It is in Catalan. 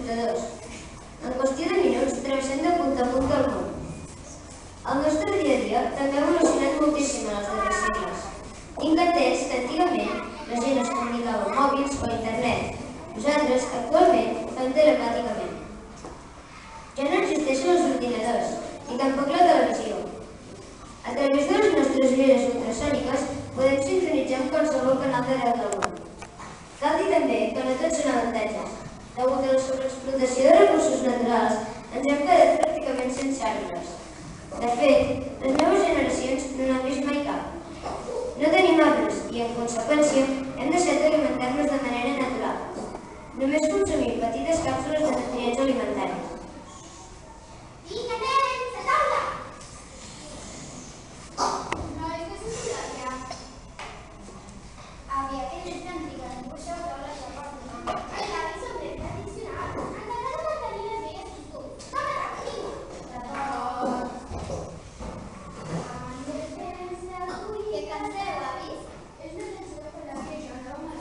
computadors. En qüestió de minuts travessem de punt a punt del món. El nostre dia a dia també ha evolucionat moltíssim en els darrers segles. Tinc entès que antigament la gent es comunicava amb mòbils o internet. Nosaltres, actualment, ho fem telemàticament. Ja no existeixen els ordinadors, ni tampoc la televisió. A través de les nostres ulleres ultrasòniques podem sincronitzar amb qualsevol canal d'arreu del món. Cal dir també que no tots són avantatges. Degut a la sobreexplotació de recursos naturals, ens hem quedat pràcticament sense arbres. De fet, les noves generacions no n'han vist mai cap. No tenim arbres i, en conseqüència, hem deixat d'alimentar-nos de manera natural. Només consumim petites càpsules de nutrients alimentaris. Vinga, nens, a taula! Noi, què s'ha estudiat ja? Àvia, eres tan rica, em puixeu taules de porta. Els avis són ben tradicionals. Ens agrada mantenir les velles costums. Dona ràpid, vinga! D'acord. Que canseu, avis? És una cançó per la que jo no m'ha